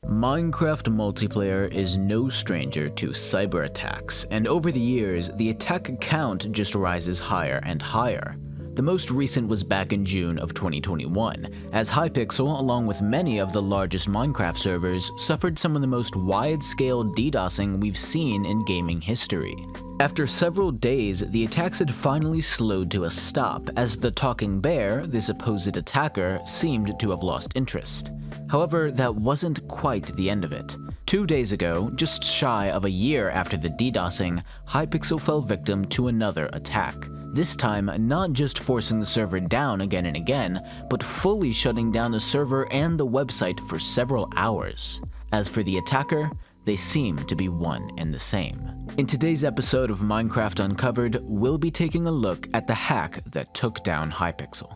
Minecraft multiplayer is no stranger to cyber attacks, and over the years, the attack count just rises higher and higher. The most recent was back in June of 2021, as Hypixel, along with many of the largest Minecraft servers, suffered some of the most wide-scale DDoSing we've seen in gaming history. After several days, the attacks had finally slowed to a stop, as TheTalkingBear, the supposed attacker, seemed to have lost interest. However, that wasn't quite the end of it. 2 days ago, just shy of a year after the DDoSing, Hypixel fell victim to another attack. This time, not just forcing the server down again and again, but fully shutting down the server and the website for several hours. As for the attacker, they seem to be one and the same. In today's episode of Minecraft Uncovered, we'll be taking a look at the hack that took down Hypixel.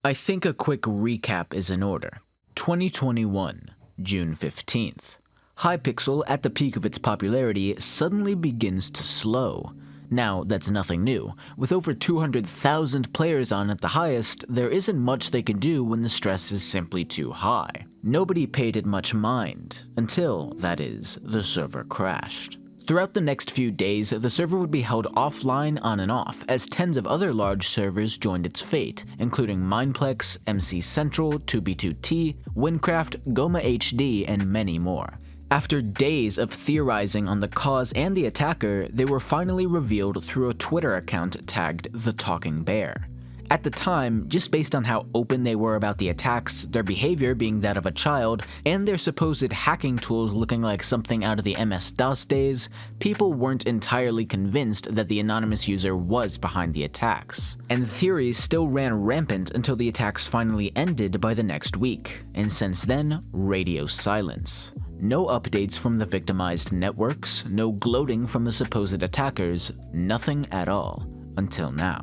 I think a quick recap is in order. 2021, June 15th. Hypixel, at the peak of its popularity, suddenly begins to slow. Now, that's nothing new. With over 200,000 players on at the highest, there isn't much they can do when the stress is simply too high. Nobody paid it much mind, until, that is, the server crashed. Throughout the next few days, the server would be held offline on and off, as tens of other large servers joined its fate, including Mineplex, MC Central, 2B2T, Winecraft, Goma HD, and many more. After days of theorizing on the cause and the attacker, they were finally revealed through a Twitter account tagged TheTalkingBear. At the time, just based on how open they were about the attacks, their behavior being that of a child, and their supposed hacking tools looking like something out of the MS-DOS days, people weren't entirely convinced that the anonymous user was behind the attacks. And theories still ran rampant until the attacks finally ended by the next week, and since then, radio silence. No updates from the victimized networks, no gloating from the supposed attackers, nothing at all, until now.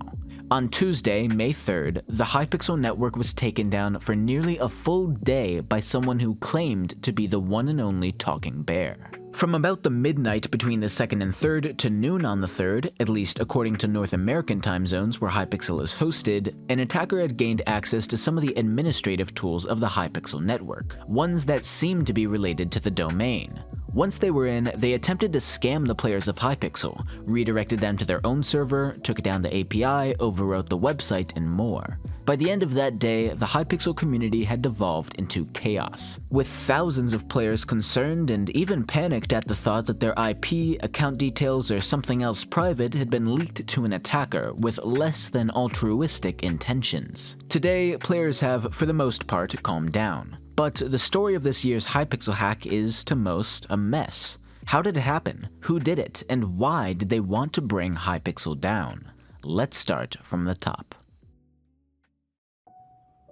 On Tuesday, May 3rd, the Hypixel network was taken down for nearly a full day by someone who claimed to be the one and only TheTalkingBear. From about the midnight between the 2nd and 3rd to noon on the 3rd, at least according to North American time zones where Hypixel is hosted, an attacker had gained access to some of the administrative tools of the Hypixel network, ones that seemed to be related to the domain. Once they were in, they attempted to scam the players of Hypixel, redirected them to their own server, took down the API, overwrote the website, and more. By the end of that day, the Hypixel community had devolved into chaos, with thousands of players concerned and even panicked at the thought that their IP, account details, or something else private had been leaked to an attacker with less than altruistic intentions. Today, players have, for the most part, calmed down. But the story of this year's Hypixel hack is, to most, a mess. How did it happen? Who did it? And why did they want to bring Hypixel down? Let's start from the top.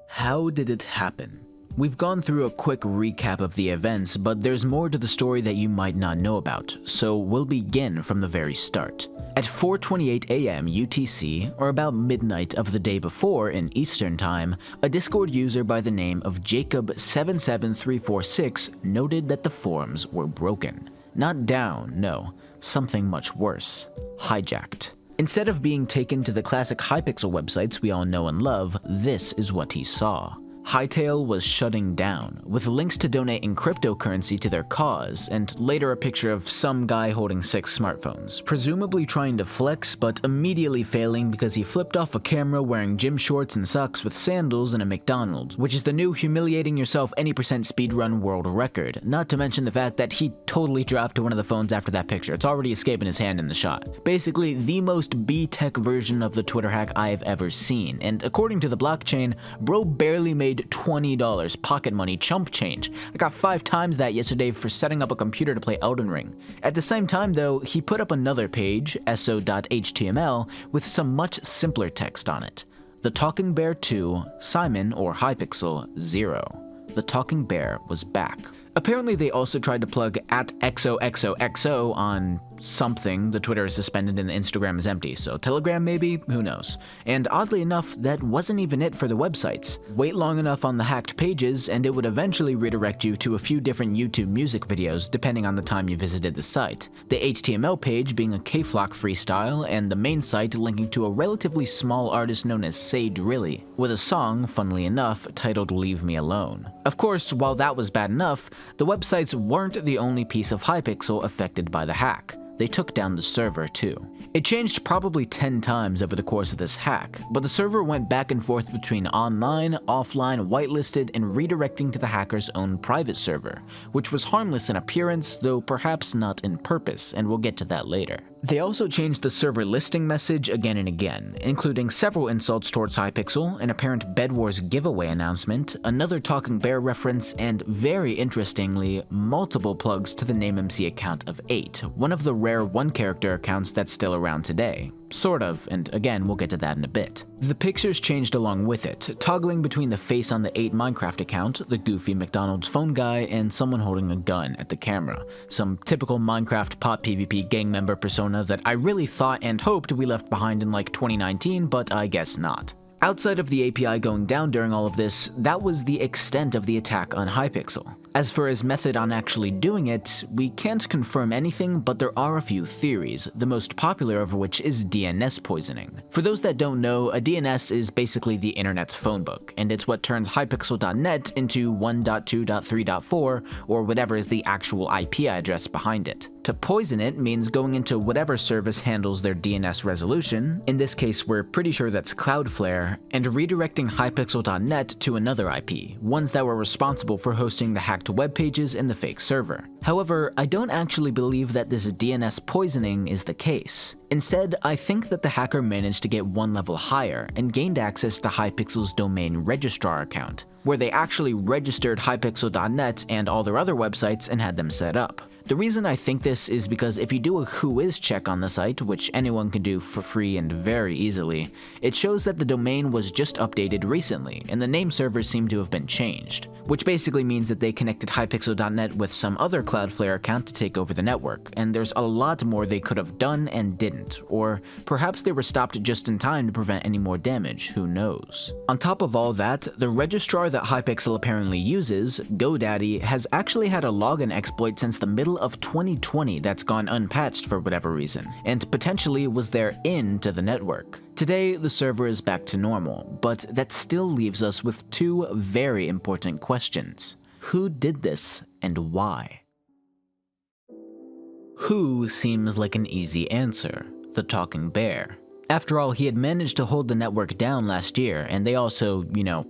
How did it happen? We've gone through a quick recap of the events, but there's more to the story that you might not know about, so we'll begin from the very start. At 4:28 AM UTC, or about midnight of the day before in Eastern Time, a Discord user by the name of Jacob77346 noted that the forums were broken. Not down, no, something much worse. Hijacked. Instead of being taken to the classic Hypixel websites we all know and love, this is what he saw. Hytale was shutting down, with links to donate in cryptocurrency to their cause, and later a picture of some guy holding 6 smartphones, presumably trying to flex but immediately failing because he flipped off a camera wearing gym shorts and socks with sandals in a McDonald's, which is the new humiliating yourself any percent speedrun world record, not to mention the fact that he totally dropped one of the phones after that picture. It's already escaping his hand in the shot. Basically, the most B-tech version of the Twitter hack I've ever seen, and according to the blockchain, bro barely made $20 pocket money chump change. I got 5 times that yesterday for setting up a computer to play Elden Ring. At the same time though, he put up another page, so.html, with some much simpler text on it. TheTalkingBear 2, Simon or Hypixel 0. TheTalkingBear was back. Apparently they also tried to plug @XOXOXO on something. The Twitter is suspended and the Instagram is empty, so Telegram maybe? Who knows? And oddly enough, that wasn't even it for the websites. Wait long enough on the hacked pages and it would eventually redirect you to a few different YouTube music videos depending on the time you visited the site. The HTML page being a K-Flock freestyle, and the main site linking to a relatively small artist known as Say Drilly, with a song, funnily enough, titled Leave Me Alone. Of course, while that was bad enough, the websites weren't the only piece of Hypixel affected by the hack. They took down the server too. It changed probably 10 times over the course of this hack, but the server went back and forth between online, offline, whitelisted, and redirecting to the hacker's own private server, which was harmless in appearance, though perhaps not in purpose, and we'll get to that later. They also changed the server listing message again and again, including several insults towards Hypixel, an apparent Bed Wars giveaway announcement, another Talking Bear reference, and very interestingly, multiple plugs to the NameMC account of 8, one of the rare one-character accounts that's still around today. Sort of, and again, we'll get to that in a bit. The pictures changed along with it, toggling between the face on the 8 Minecraft account, the goofy McDonald's phone guy, and someone holding a gun at the camera. Some typical Minecraft pot PvP gang member persona that I really thought and hoped we left behind in like 2019, but I guess not. Outside of the API going down during all of this, that was the extent of the attack on Hypixel. As for his method on actually doing it, we can't confirm anything, but there are a few theories, the most popular of which is DNS poisoning. For those that don't know, a DNS is basically the internet's phone book, and it's what turns hypixel.net into 1.2.3.4, or whatever is the actual IP address behind it. To poison it means going into whatever service handles their DNS resolution, in this case we're pretty sure that's Cloudflare, and redirecting hypixel.net to another IP, ones that were responsible for hosting the hacked web pages in the fake server. However, I don't actually believe that this DNS poisoning is the case. Instead, I think that the hacker managed to get one level higher and gained access to Hypixel's domain registrar account, where they actually registered hypixel.net and all their other websites and had them set up. The reason I think this is because if you do a whois check on the site, which anyone can do for free and very easily, it shows that the domain was just updated recently and the name servers seem to have been changed, which basically means that they connected hypixel.net with some other Cloudflare account to take over the network, and there's a lot more they could have done and didn't, or perhaps they were stopped just in time to prevent any more damage, who knows. On top of all that, the registrar that Hypixel apparently uses, GoDaddy, has actually had a login exploit since the middle of 2020 that's gone unpatched for whatever reason, and potentially was their in to the network. Today, the server is back to normal, but that still leaves us with two very important questions. Who did this, and why? Who seems like an easy answer. The Talking Bear. After all, he had managed to hold the network down last year, and they also,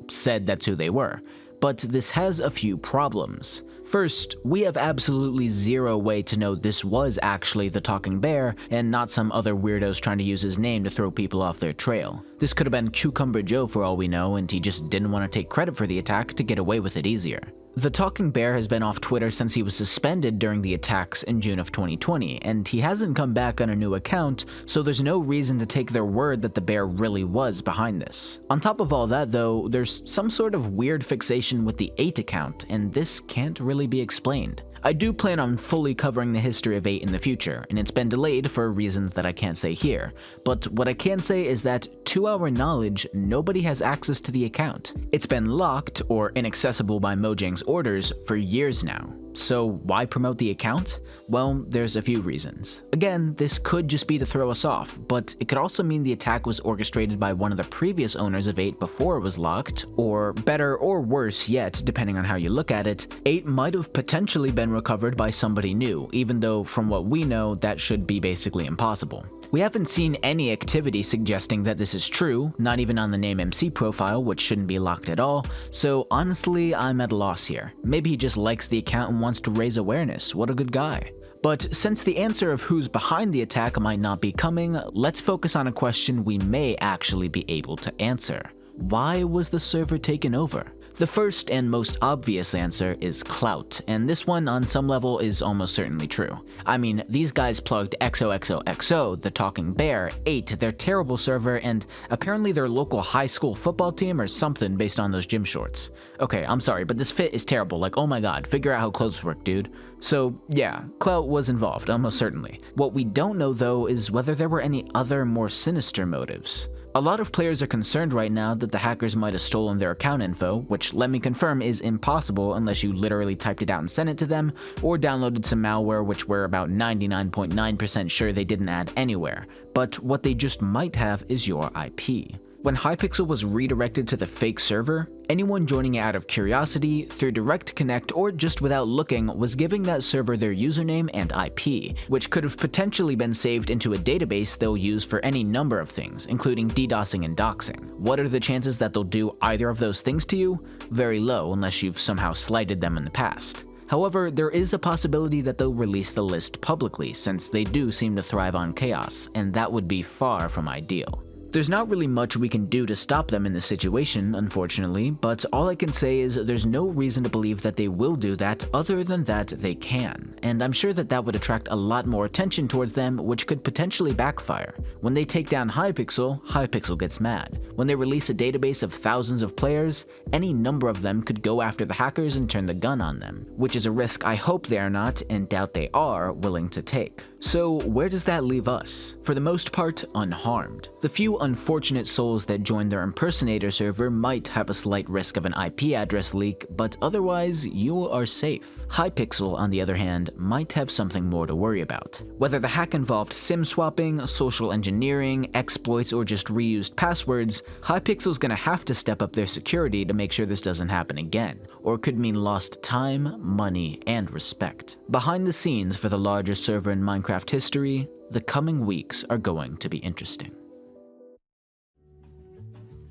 said that's who they were. But this has a few problems. First, we have absolutely zero way to know this was actually the Talking Bear and not some other weirdos trying to use his name to throw people off their trail. This could have been Cucumber Joe for all we know, and he just didn't want to take credit for the attack to get away with it easier. The Talking Bear has been off Twitter since he was suspended during the attacks in June of 2020, and he hasn't come back on a new account, so there's no reason to take their word that the bear really was behind this. On top of all that though, there's some sort of weird fixation with the 8 account, and this can't really be explained. I do plan on fully covering the history of 8 in the future, and it's been delayed for reasons that I can't say here, but what I can say is that, to our knowledge, nobody has access to the account. It's been locked, or inaccessible by Mojang's orders, for years now. So why promote the account? Well, there's a few reasons. Again, this could just be to throw us off, but it could also mean the attack was orchestrated by one of the previous owners of 8 before it was locked, or better or worse yet, depending on how you look at it, 8 might have potentially been recovered by somebody new, even though from what we know, that should be basically impossible. We haven't seen any activity suggesting that this is true, not even on the NameMC profile, which shouldn't be locked at all, so honestly, I'm at a loss here. Maybe he just likes the account and wants to raise awareness. What a good guy. But since the answer of who's behind the attack might not be coming, let's focus on a question we may actually be able to answer. Why was the server taken over? The first and most obvious answer is clout, and this one on some level is almost certainly true. I mean, these guys plugged XOXOXO, TheTalkingBear, ate their terrible server, and apparently their local high school football team or something based on those gym shorts. Okay, I'm sorry, but this fit is terrible, like oh my god, figure out how clothes work, dude. So yeah, clout was involved, almost certainly. What we don't know though is whether there were any other more sinister motives. A lot of players are concerned right now that the hackers might have stolen their account info, which let me confirm is impossible unless you literally typed it out and sent it to them, or downloaded some malware which we're about 99.9% sure they didn't add anywhere. But what they just might have is your IP. When Hypixel was redirected to the fake server, anyone joining it out of curiosity, through direct connect, or just without looking was giving that server their username and IP, which could have potentially been saved into a database they'll use for any number of things, including DDoSing and doxing. What are the chances that they'll do either of those things to you? Very low, unless you've somehow slighted them in the past. However, there is a possibility that they'll release the list publicly, since they do seem to thrive on chaos, and that would be far from ideal. There's not really much we can do to stop them in this situation, unfortunately, but all I can say is there's no reason to believe that they will do that other than that they can, and I'm sure that that would attract a lot more attention towards them, which could potentially backfire. When they take down Hypixel, Hypixel gets mad. When they release a database of thousands of players, any number of them could go after the hackers and turn the gun on them, which is a risk I hope they are not, and doubt they are, willing to take. So where does that leave us? For the most part, unharmed. The few unfortunate souls that joined their impersonator server might have a slight risk of an IP address leak, but otherwise, you are safe. Hypixel, on the other hand, might have something more to worry about. Whether the hack involved SIM swapping, social engineering, exploits, or just reused passwords, Hypixel's gonna have to step up their security to make sure this doesn't happen again, or could mean lost time, money, and respect. Behind the scenes for the largest server in Minecraft history, the coming weeks are going to be interesting.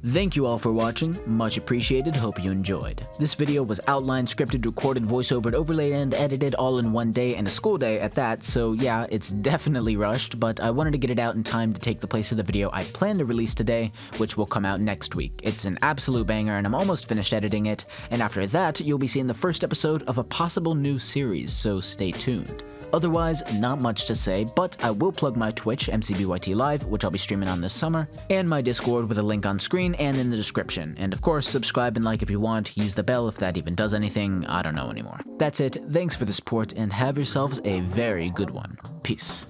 Thank you all for watching, much appreciated, hope you enjoyed. This video was outlined, scripted, recorded, voiceovered, overlaid, and edited all in one day, and a school day at that, so yeah, it's definitely rushed, but I wanted to get it out in time to take the place of the video I plan to release today, which will come out next week. It's an absolute banger, and I'm almost finished editing it, and after that, you'll be seeing the first episode of a possible new series, so stay tuned. Otherwise, not much to say, but I will plug my Twitch, MCBYT Live, which I'll be streaming on this summer, and my Discord with a link on screen and in the description. And of course, subscribe and like if you want, use the bell if that even does anything, I don't know anymore. That's it, thanks for the support, and have yourselves a very good one. Peace.